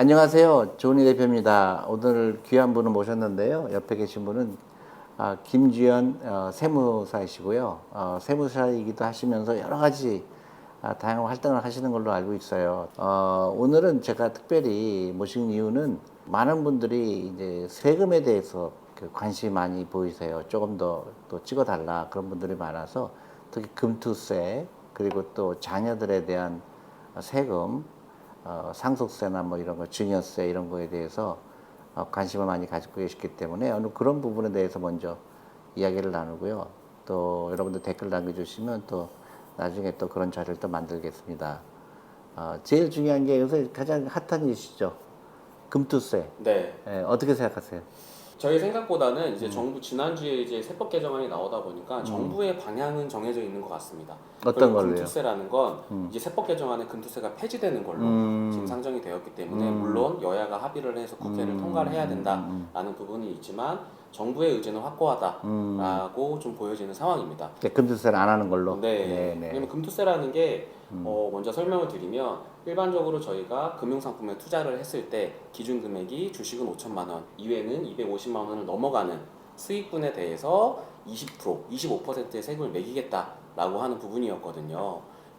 안녕하세요. 조은희 대표입니다. 오늘 귀한 분을 모셨는데요. 옆에 계신 분은 김주연 세무사이시고요. 세무사이기도 하시면서 여러 가지 다양한 활동을 하시는 걸로 알고 있어요. 오늘은 제가 특별히 모신 이유는 많은 분들이 이제 세금에 대해서 관심이 많이 보이세요. 조금 더 또 찍어달라 그런 분들이 많아서 특히 금투세 그리고 또 자녀들에 대한 세금 상속세나 뭐 이런 거, 증여세 이런 거에 대해서 관심을 많이 가지고 계시기 때문에 오늘 그런 부분에 대해서 먼저 이야기를 나누고요. 또 여러분들 댓글 남겨주시면 또 나중에 또 그런 자리를 또 만들겠습니다. 제일 중요한 게 요새 가장 핫한 이슈죠. 금투세. 네. 어떻게 생각하세요? 저희 생각보다는 이제 정부 지난주에 이제 세법 개정안이 나오다 보니까 정부의 방향은 정해져 있는 것 같습니다. 어떤 그리고 걸로요? 금투세라는 건 이제 세법 개정안에 금투세가 폐지되는 걸로 지금 상정이 되었기 때문에 물론 여야가 합의를 해서 국회를 통과를 해야 된다라는 부분이 있지만 정부의 의지는 확고하다라고 좀 보여지는 상황입니다. 금투세를 안 하는 걸로? 네. 네. 왜냐면 금투세라는 게 먼저 설명을 드리면 일반적으로 저희가 금융상품에 투자를 했을 때 기준 금액이 주식은 5천만 원 이외에는 250만 원을 넘어가는 수익분에 대해서 20%, 25%의 세금을 매기겠다라고 하는 부분이었거든요.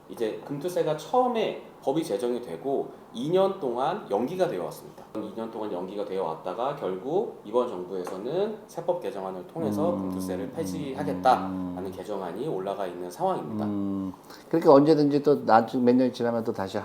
이제 금투세가 처음에 법이 제정이 되고 2년 동안 연기가 되어 왔습니다. 2년 동안 연기가 되어 왔다가 결국 이번 정부에서는 세법 개정안을 통해서 금투세를 폐지하겠다라는 개정안이 올라가 있는 상황입니다. 그러니까 언제든지 또 나중 몇 년이 지나면 또 다시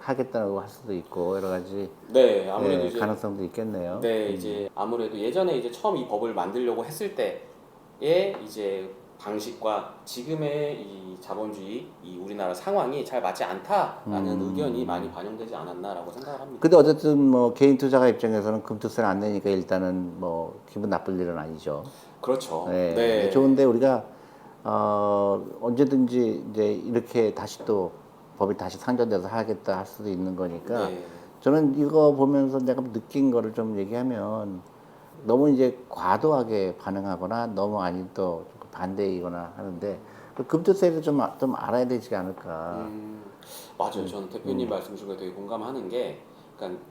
하겠다고 할 수도 있고 여러 가지 네, 아무래도 이제 가능성도 있겠네요. 네, 이제 아무래도 예전에 이제 처음 이 법을 만들려고 했을 때의 이제 방식과 지금의 이 자본주의, 이 우리나라 상황이 잘 맞지 않다라는 의견이 많이 반영되지 않았나라고 생각을 합니다. 근데 어쨌든 뭐 개인 투자가 입장에서는 금투세를 안 내니까 일단은 뭐 기분 나쁠 일은 아니죠. 그렇죠. 네. 네. 좋은데 우리가 언제든지 이제 이렇게 다시 또 법이 다시 상정돼서 하겠다 할 수도 있는 거니까 네. 저는 이거 보면서 내가 느낀 거를 좀 얘기하면 너무 이제 과도하게 반응하거나 너무 아닌 또 반대이거나 하는데 그 금투세를 좀 알아야 되지 않을까. 맞아요. 저는 대표님 말씀 중에 되게 공감하는 게, 그러니까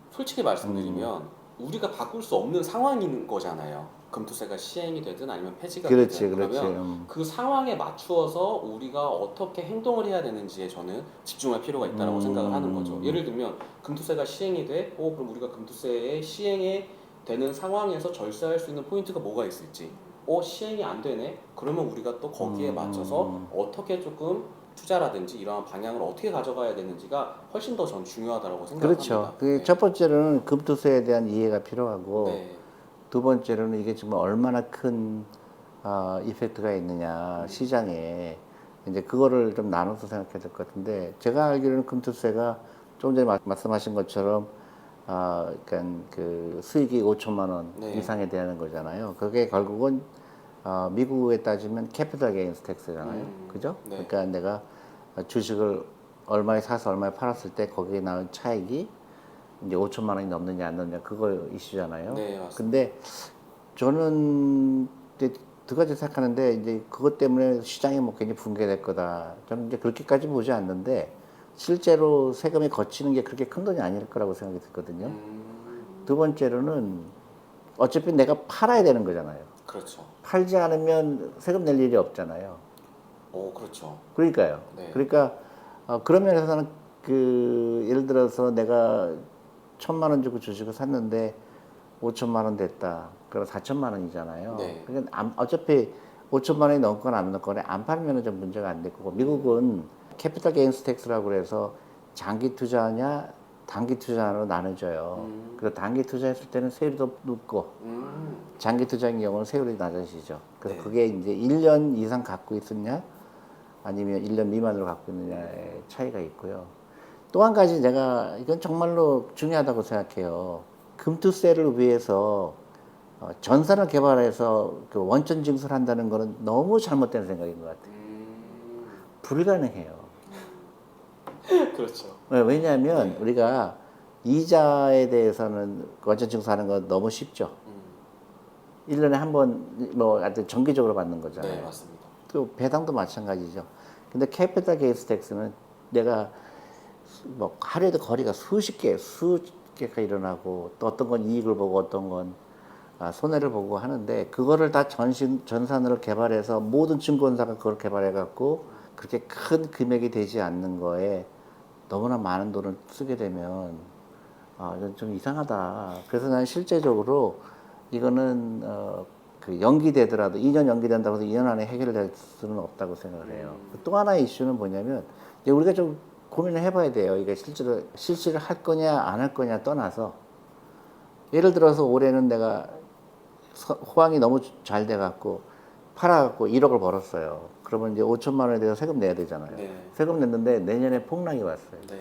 솔직히 말씀드리면 우리가 바꿀 수 없는 상황인 거잖아요. 금투세가 시행이 되든 아니면 폐지가 그렇지, 되든 그렇지. 그러면 그 상황에 맞추어서 우리가 어떻게 행동을 해야 되는지에 저는 집중할 필요가 있다고 생각을 하는 거죠. 예를 들면 금투세가 시행이 돼, 그럼 우리가 금투세의 시행에 되는 상황에서 절세할 수 있는 포인트가 뭐가 있을지, 시행이 안 되네. 그러면 우리가 또 거기에 맞춰서 어떻게 조금 투자라든지 이러한 방향을 어떻게 가져가야 되는지가 훨씬 더 전 중요하다고 생각합니다. 그렇죠. 그 첫 번째로는 금투세에 대한 이해가 필요하고 네. 두 번째로는 이게 정말 얼마나 큰 이펙트가 있느냐 시장에 이제 그거를 좀 나눠서 생각해야 될 것 같은데 제가 알기로는 금투세가 조금 전에 말씀하신 것처럼 그러니까 그 수익이 5천만 원 네. 이상에 대한 거잖아요. 그게 결국은 미국에 따지면 캐피탈 게인스 텍스잖아요. 그죠? 네. 그러니까 내가 주식을 얼마에 사서 얼마에 팔았을 때 거기에 나온 차익이 이제 5천만 원이 넘느냐 안 넘느냐 그거 이슈잖아요. 네, 맞습니다. 근데 저는 이제 두 가지 생각하는데 이제 그것 때문에 시장이 뭐 굉장히 붕괴될 거다. 저는 이제 그렇게까지 보지 않는데 실제로 세금이 거치는 게 그렇게 큰 돈이 아닐 거라고 생각이 들거든요. 두 번째로는 어차피 내가 팔아야 되는 거잖아요. 그렇죠. 팔지 않으면 세금 낼 일이 없잖아요. 그렇죠. 그러니까요. 네. 그러니까 그런 면에서는 그 예를 들어서 내가 1,000만 원 주고 주식을 샀는데 5천만 원 됐다. 그럼 4천만 원이잖아요. 네. 그러니까 어차피 5천만 원이 넘거나 안 넘거나 안 팔면 좀 문제가 안 될 거고 미국은 캐피탈 게인스 텍스라고 그래서 장기 투자냐 단기 투자로 나눠져요. 그래서 단기 투자했을 때는 세율이 더 높고 장기 투자인 경우는 세율이 낮아지죠. 그래서 네. 그게 이제 1년 이상 갖고 있었냐 아니면 1년 미만으로 갖고 있느냐의 차이가 있고요. 또 한 가지 내가 이건 정말로 중요하다고 생각해요. 금투세를 위해서 전산을 개발해서 그 원천 징수를 한다는 거는 너무 잘못된 생각인 것 같아요. 불가능해요. 그렇죠. 왜냐하면 우리가 이자에 대해서는 원천 징수하는 건 너무 쉽죠. 1년에 한 번 뭐 하여튼 정기적으로 받는 거잖아요. 네, 맞습니다. 또 배당도 마찬가지죠. 근데 캐피탈 게인스 텍스는 내가 뭐 하루에도 거리가 수십 개 합계가 일어나고 또 어떤 건 이익을 보고 어떤 건 손해를 보고 하는데 그거를 다 전산으로 개발해서 모든 증권사가 그걸 개발해 갖고 그렇게 큰 금액이 되지 않는 거에 너무나 많은 돈을 쓰게 되면 이건 좀 이상하다. 그래서 난 실제적으로 이거는 그 연기되더라도 2년 연기된다고 해서 2년 안에 해결될 수는 없다고 생각을 해요. 또 하나의 이슈는 뭐냐면 이제 우리가 좀 고민을 해봐야 돼요. 이게 실제로 실시를 할 거냐 안 할 거냐 떠나서 예를 들어서 올해는 내가 호황이 너무 잘 돼갖고 팔아갖고 1억을 벌었어요. 그러면 이제 5천만 원에 대해서 세금 내야 되잖아요. 네. 세금 냈는데 내년에 폭락이 왔어요. 네.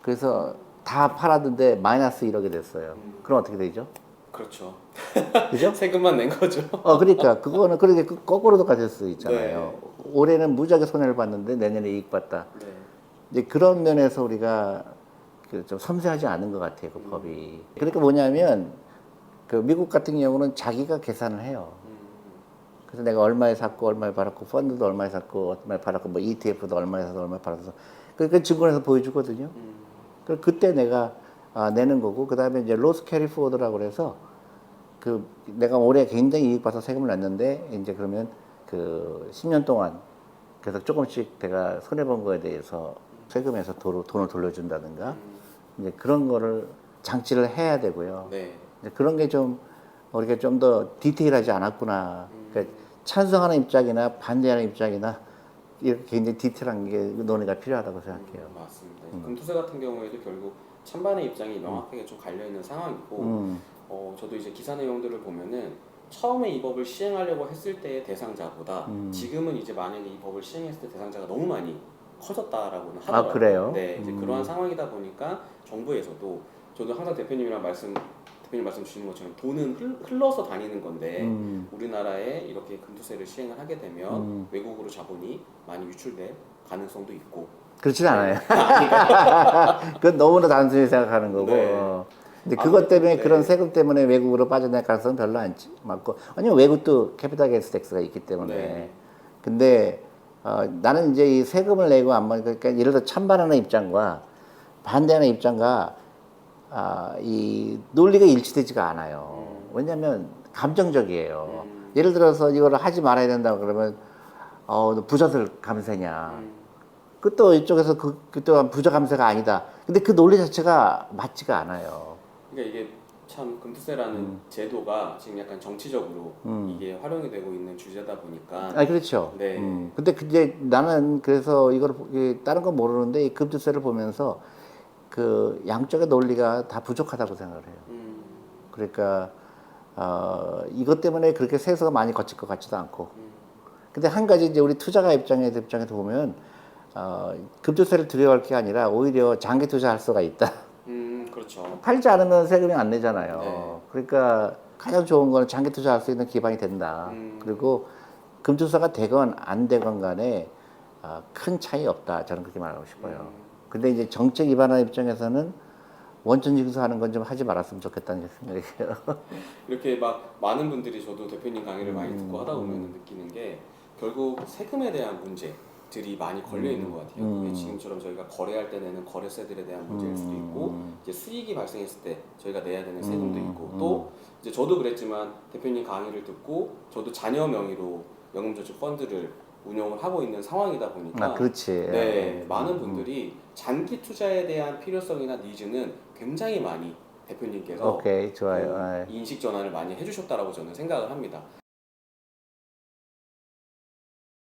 그래서 다 팔았는데 마이너스 1억이 됐어요. 그럼 어떻게 되죠? 그렇죠. 그죠? 세금만 낸 거죠. 그러니까 그거는 그렇게 거꾸로도 가질 수 있잖아요. 네. 올해는 무지하게 손해를 봤는데 내년에 이익 봤다. 네. 이제 그런 면에서 우리가 좀 섬세하지 않은 것 같아요, 그 법이. 그러니까 뭐냐면 그 미국 같은 경우는 자기가 계산을 해요. 그래서 내가 얼마에 샀고 얼마에 팔았고 펀드도 얼마에 샀고 얼마에 팔았고 뭐 ETF도 얼마에 사서 얼마에 팔았어. 그러니까 증권에서 보여주거든요. 그때 내가 내는 거고 그다음에 이제 로스 캐리 포워드라고 그래서 그 내가 올해 굉장히 이익 봐서 세금을 냈는데 이제 그러면 그 10년 동안 그래서 조금씩 내가 손해 본 거에 대해서 세금에서 돈을 돌려준다든가 이제 그런 거를 장치를 해야 되고요. 네. 이제 그런 게 좀 우리가 좀 더 디테일하지 않았구나. 그러니까 찬성하는 입장이나 반대하는 입장이나 이렇게 굉장히 디테일한 게 논의가 필요하다고 생각해요. 맞습니다. 금투세 같은 경우에도 결국 찬반의 입장이 명확하게 좀 갈려 있는 상황이고, 저도 이제 기사 내용들을 보면은 처음에 이 법을 시행하려고 했을 때의 대상자보다 지금은 이제 만약에 이 법을 시행했을 때 대상자가 너무 많이 커졌다라고는 하더라고요. 그래요? 네, 이제 그러한 상황이다 보니까 정부에서도 저도 항상 대표님 말씀 주시는 것처럼 돈은 흘러서 다니는 건데 우리나라에 이렇게 금투세를 시행을 하게 되면 외국으로 자본이 많이 유출될 가능성도 있고 그렇진 않아요. 그건 너무나 단순히 생각하는 거고. 네. 근데 그것 때문에 네. 그런 세금 때문에 외국으로 빠져날 가능성은 별로 안 맞고. 아니면 외국도 캐피탈 게인스 텍스가 있기 때문에. 네. 근데 나는 이제 이 세금을 내고 안 그러니까 예를 들어 찬반하는 입장과 반대하는 입장과 이 논리가 일치되지가 않아요. 왜냐하면 감정적이에요. 예를 들어서 이걸 하지 말아야 된다 그러면 너 부자들 감세냐. 그 또 이쪽에서 그 또한 부자 감세가 아니다. 근데 그 논리 자체가 맞지가 않아요. 그러니까 이게 참 금투세라는 제도가 지금 약간 정치적으로 이게 활용이 되고 있는 주제다 보니까 그렇죠. 네. 근데 이제 나는 그래서 이걸 다른 건 모르는데 이 금투세를 보면서 그 양쪽의 논리가 다 부족하다고 생각을 해요. 그러니까 이것 때문에 그렇게 세수가 많이 거칠 것 같지도 않고. 근데 한 가지 이제 우리 투자가 입장에서 보면 금투세를 들여갈 게 아니라 오히려 장기 투자할 수가 있다. 그렇죠. 팔지 않으면 세금이 안 내잖아요. 네. 그러니까 가장 좋은 거는 장기 투자할 수 있는 기반이 된다. 그리고 금투세가 되건 안 되건 간에 큰 차이 없다. 저는 그렇게 말하고 싶어요. 근데 이제 정책 위반하는 입장에서는 원천 징수하는 건 좀 하지 말았으면 좋겠다는 생각이에요. 이렇게 막 많은 분들이 저도 대표님 강의를 많이 듣고 하다 보면 느끼는 게 결국 세금에 대한 문제들이 많이 걸려 있는 것 같아요. 그게 지금처럼 저희가 거래할 때 내는 거래세들에 대한 문제일 수도 있고 이제 수익이 발생했을 때 저희가 내야 되는 세금도 있고 또 이제 저도 그랬지만 대표님 강의를 듣고 저도 자녀 명의로 연금저축 펀드를 운영을 하고 있는 상황이다 보니까 그렇지. 네, 많은 분들이 장기 투자에 대한 필요성이나 니즈는 굉장히 많이 대표님께서 오케이, 좋아요. 인식 전환을 많이 해주셨다라고 저는 생각을 합니다.